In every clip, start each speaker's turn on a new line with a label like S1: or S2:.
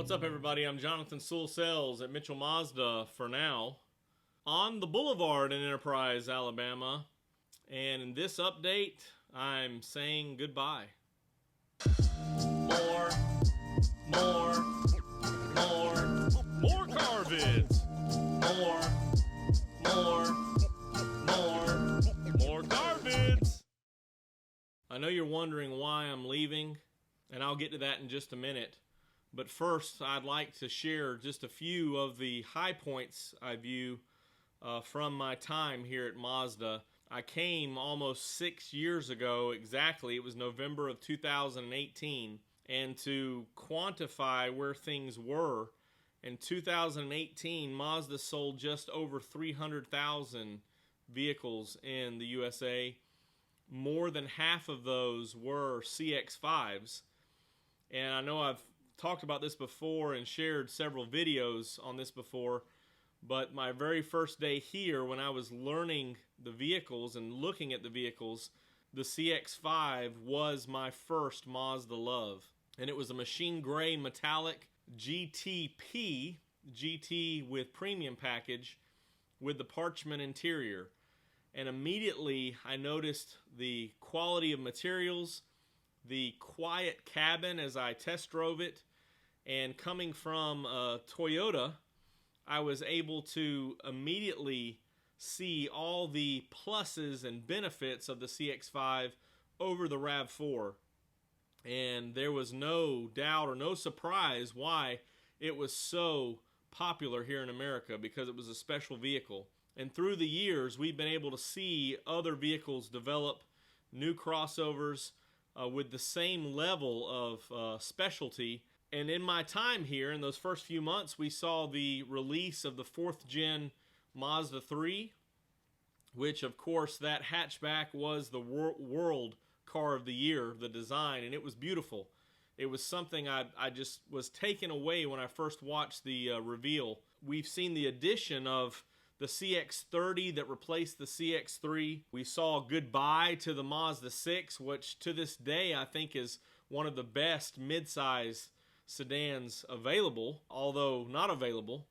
S1: What's up, everybody? I'm Jonathan Sewell Sales at Mitchell Mazda for now on the Boulevard in Enterprise, Alabama. And in this update, I'm saying goodbye. More car vids. More car vids. I know you're wondering why I'm leaving, and I'll get to that in just a minute. But first, I'd like to share just a few of the high points I view from my time here at Mazda. I came almost 6 years ago exactly. It was November of 2018. And to quantify where things were, in 2018, Mazda sold just over 300,000 vehicles in the USA. More than half of those were CX-5s. And I know I've talked about this before and shared several videos on this before, but my very first day here, when I was learning the vehicles and looking at the vehicles, the CX-5 was my first Mazda love. And it was a machine gray metallic GTP, GT with premium package, with the parchment interior. And immediately I noticed the quality of materials, the quiet cabin as I test drove it, and coming from Toyota, I was able to immediately see all the pluses and benefits of the CX-5 over the RAV4. And there was no doubt or no surprise why it was so popular here in America, because it was a special vehicle. And through the years, we've been able to see other vehicles develop new crossovers with the same level of specialty. And in my time here, in those first few months, we saw the release of the 4th gen Mazda 3, which of course that hatchback was the world car of the year, the design, and it was beautiful. It was something I just was taken away when I first watched the reveal. We've seen the addition of the CX-30 that replaced the CX-3. We saw goodbye to the Mazda 6, which to this day I think is one of the best midsize sedans available, although not available,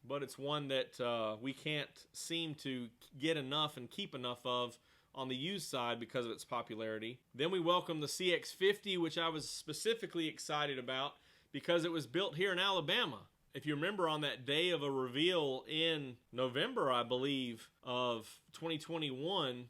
S1: but it's one that we can't seem to get enough and keep enough of on the used side because of its popularity. Then we welcome the CX-50, which I was specifically excited about because it was built here in Alabama. If you remember, on that day of a reveal in November, I believe, of 2021,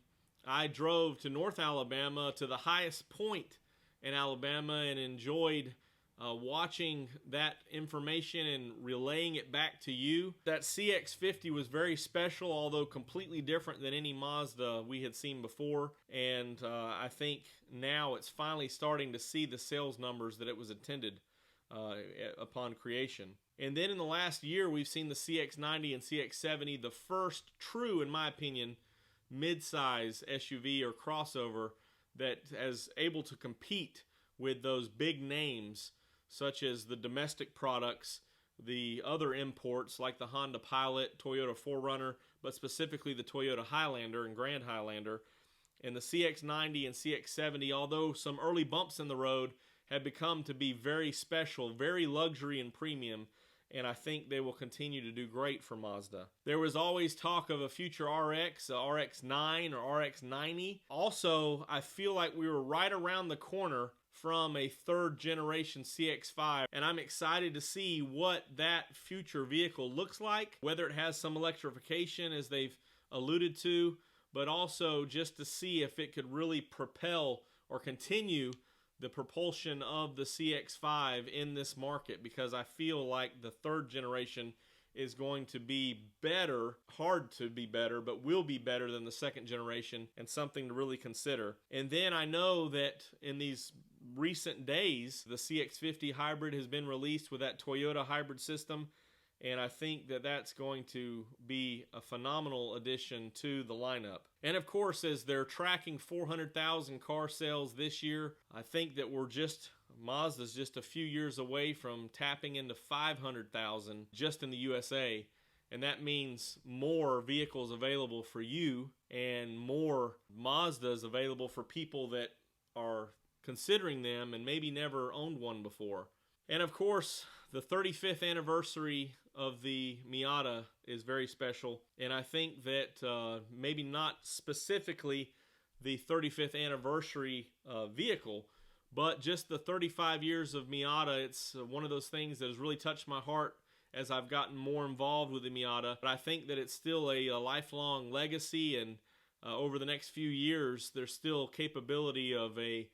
S1: I drove to North Alabama, to the highest point in Alabama, and enjoyed watching that information and relaying it back to you. That CX-50 was very special, although completely different than any Mazda we had seen before. And I think now it's finally starting to see the sales numbers that it was intended upon creation. And then in the last year, we've seen the CX-90 and CX-70, the first true, in my opinion, mid-size SUV or crossover that is able to compete with those big names, such as the domestic products, the other imports like the Honda Pilot, Toyota 4Runner, but specifically the Toyota Highlander and Grand Highlander. And the CX-90 and CX-70, although some early bumps in the road, have become to be very special, very luxury and premium, and I think they will continue to do great for Mazda. There was always talk of a future RX, a RX-9 or RX-90. Also, I feel like we were right around the corner from a 3rd generation CX-5, and I'm excited to see what that future vehicle looks like, whether it has some electrification as they've alluded to, but also just to see if it could really propel or continue the propulsion of the CX-5 in this market, because I feel like the 3rd generation is going to be better, hard to be better, but will be better than the 2nd generation, and something to really consider. And then I know that in these recent days, the CX-50 hybrid has been released with that Toyota hybrid system, and I think that that's going to be a phenomenal addition to the lineup. And of course, as they're tracking 400,000 car sales this year, I think that Mazda's just a few years away from tapping into 500,000 just in the USA. And that means more vehicles available for you and more Mazdas available for people that are considering them and maybe never owned one before. And of course, the 35th anniversary of the Miata is very special. And I think that maybe not specifically the 35th anniversary vehicle, but just the 35 years of Miata. It's one of those things that has really touched my heart as I've gotten more involved with the Miata. But I think that it's still a lifelong legacy, and over the next few years, there's still capability of a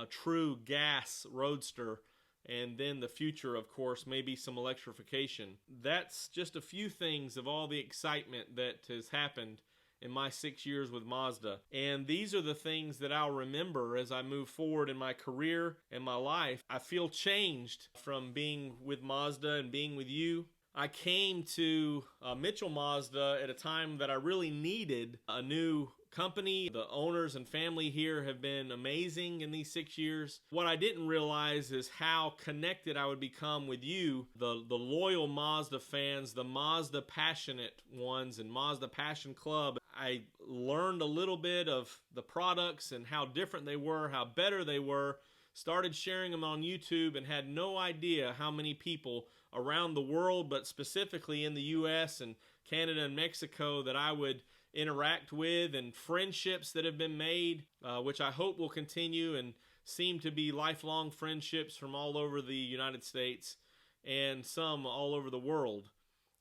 S1: true gas roadster. And then the future, of course, maybe some electrification. That's just a few things of all the excitement that has happened in my 6 years with Mazda. And these are the things that I'll remember as I move forward in my career and my life. I feel changed from being with Mazda and being with you. I came to Mitchell Mazda at a time that I really needed a new company. The owners and family here have been amazing in these 6 years. What I didn't realize is how connected I would become with you, the loyal Mazda fans, the Mazda passionate ones, and Mazda Passion Club. I learned a little bit of the products and how different they were, how better they were, started sharing them on YouTube, and had no idea how many people around the world, but specifically in the US and Canada and Mexico, that I would interact with, and friendships that have been made, which I hope will continue and seem to be lifelong friendships from all over the United States and some all over the world.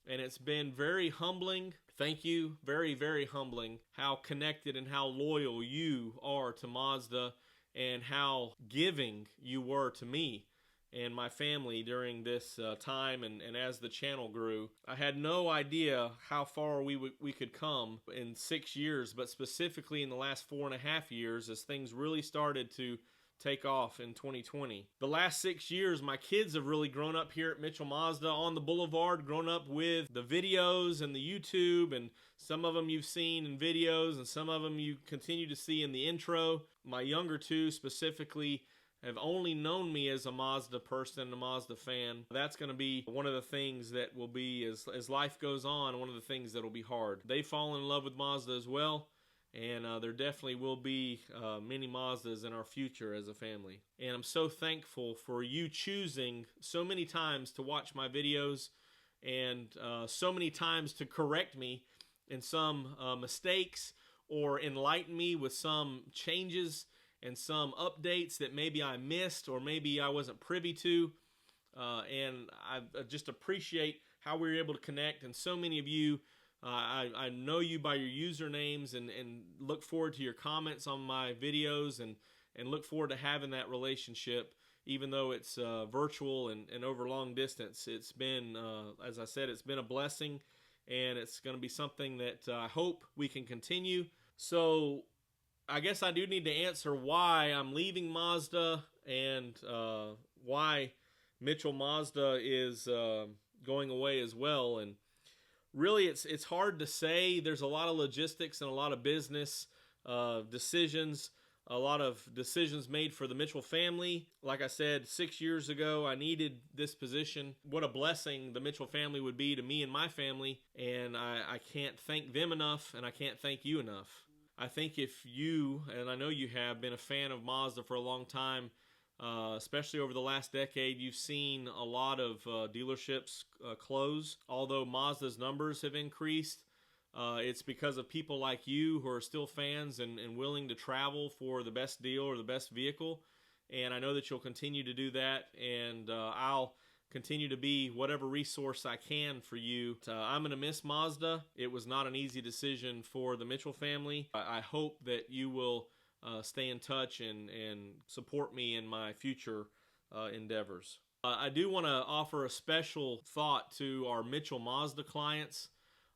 S1: And it's been very humbling. Thank you. Very, very humbling how connected and how loyal you are to Mazda, and how giving you were to me and my family during this time, and as the channel grew. I had no idea how far we could come in 6 years, but specifically in the last 4.5 years, as things really started to take off in 2020. The last 6 years, my kids have really grown up here at Mitchell Mazda on the Boulevard, grown up with the videos and the YouTube, and some of them you've seen in videos, and some of them you continue to see in the intro. My younger two specifically have only known me as a Mazda person, a Mazda fan. That's going to be one of the things that will be, as life goes on, one of the things that will be hard. They've fallen in love with Mazda as well, and there definitely will be many Mazdas in our future as a family. And I'm so thankful for you choosing so many times to watch my videos, and so many times to correct me in some mistakes, or enlighten me with some changes and some updates that maybe I missed or maybe I wasn't privy to. And I just appreciate how we were able to connect. And so many of you, I know you by your usernames, and look forward to your comments on my videos, and look forward to having that relationship, even though it's virtual and over long distance. It's been, as I said, it's been a blessing, and it's going to be something that I hope we can continue. So I guess I do need to answer why I'm leaving Mazda, and why Mitchell Mazda is going away as well. And really, it's hard to say. There's a lot of logistics and a lot of business decisions, a lot of decisions made for the Mitchell family. Like I said, 6 years ago, I needed this position. What a blessing the Mitchell family would be to me and my family, and I can't thank them enough, and I can't thank you enough. I think if you, and I know you have, been a fan of Mazda for a long time, especially over the last decade, you've seen a lot of dealerships close. Although Mazda's numbers have increased, it's because of people like you who are still fans and willing to travel for the best deal or the best vehicle. And I know that you'll continue to do that, and I'll continue to be whatever resource I can for you. I'm going to miss Mazda. It was not an easy decision for the Mitchell family. I hope that you will stay in touch and support me in my future endeavors. I do want to offer a special thought to our Mitchell Mazda clients.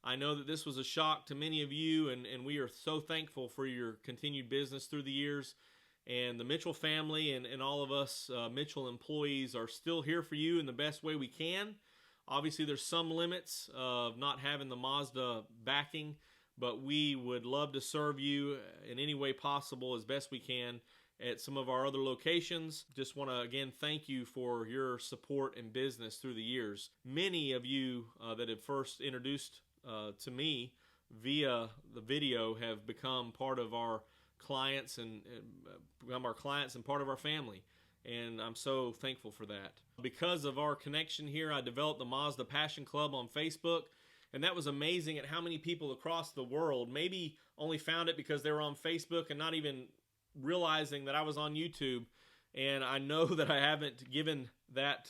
S1: I know that this was a shock to many of you, and we are so thankful for your continued business through the years. And the Mitchell family and all of us Mitchell employees are still here for you in the best way we can. Obviously, there's some limits of not having the Mazda backing, but we would love to serve you in any way possible as best we can at some of our other locations. Just want to, again, thank you for your support and business through the years. Many of you that have first introduced to me via the video have become part of our clients and become our clients and part of our family. and I'm so thankful for that. Because of our connection here, I developed the Mazda Passion Club on Facebook, and that was amazing at how many people across the world maybe only found it because they were on Facebook and not even realizing that I was on YouTube. And I know that I haven't given that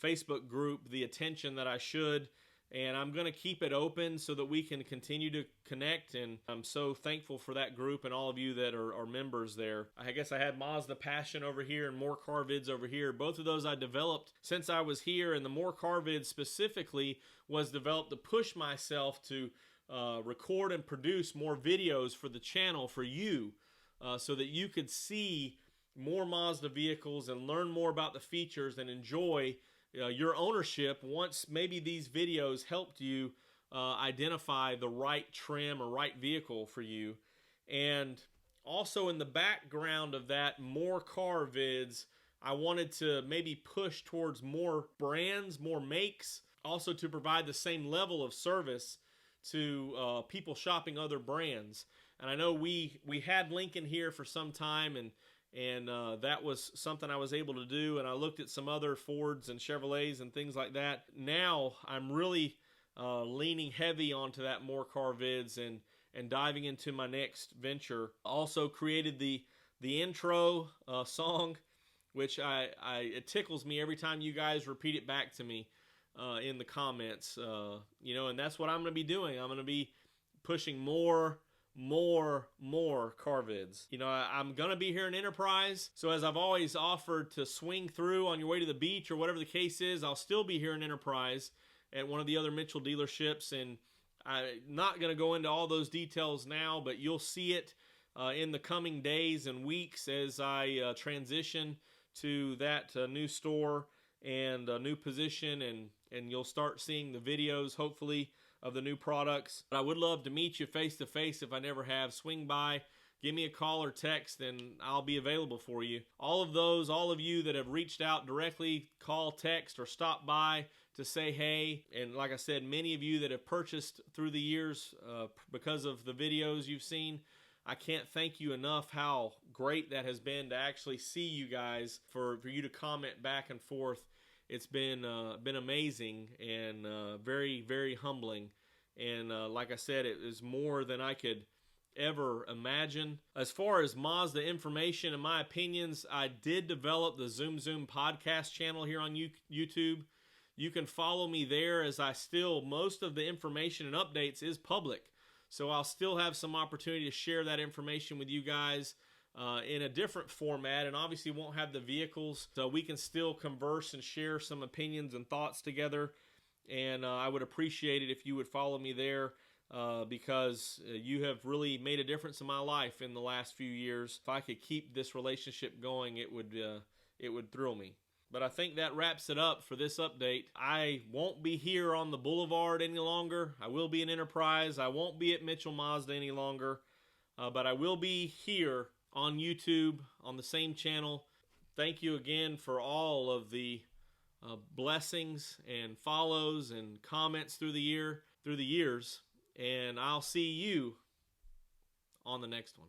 S1: Facebook group the attention that I should, and I'm going to keep it open so that we can continue to connect, and I'm so thankful for that group and all of you that are members there. I guess I had Mazda Passion over here and More Car Vids over here. Both of those I developed since I was here, and the More Car Vids specifically was developed to push myself to record and produce more videos for the channel for you, so that you could see more Mazda vehicles and learn more about the features and enjoy your ownership once maybe these videos helped you identify the right trim or right vehicle for you. And also in the background of that More Car Vids, I wanted to maybe push towards more brands, more makes, also to provide the same level of service to people shopping other brands. And I know we had Lincoln here for some time, and that was something I was able to do, and I looked at some other Fords and Chevrolets and things like that. Now I'm really leaning heavy onto that More Car Vids and diving into my next venture. Also created the intro song, which it tickles me every time you guys repeat it back to me in the comments. And that's what I'm going to be doing. I'm going to be pushing more car vids. I'm gonna be here in Enterprise, so as I've always offered to swing through on your way to the beach or whatever the case is, I'll still be here in Enterprise at one of the other Mitchell dealerships, and I'm not gonna go into all those details now, but you'll see it in the coming days and weeks as I transition to that new store and a new position, and you'll start seeing the videos, hopefully, of the new products. But I would love to meet you face to face if I never have. Swing by, give me a call or text, and I'll be available for you. All of you that have reached out directly, call, text, or stop by to say hey. And like I said, many of you that have purchased through the years because of the videos you've seen, I can't thank you enough how great that has been to actually see you guys, for you to comment back and forth. It's been amazing and very, very humbling. And like I said, it is more than I could ever imagine. As far as Mazda information and my opinions, I did develop the Zoom Zoom podcast channel here on YouTube. You can follow me there, as most of the information and updates is public. So I'll still have some opportunity to share that information with you guys in a different format, and obviously won't have the vehicles, so we can still converse and share some opinions and thoughts together. And I would appreciate it if you would follow me there, because you have really made a difference in my life in the last few years. If I could keep this relationship going, it would thrill me. But I think that wraps it up for this update. I won't be here on the Boulevard any longer. I will be in Enterprise. I won't be at Mitchell Mazda any longer, but I will be here on YouTube on the same channel. Thank you again for all of the blessings and follows and comments through the years, and I'll see you on the next one.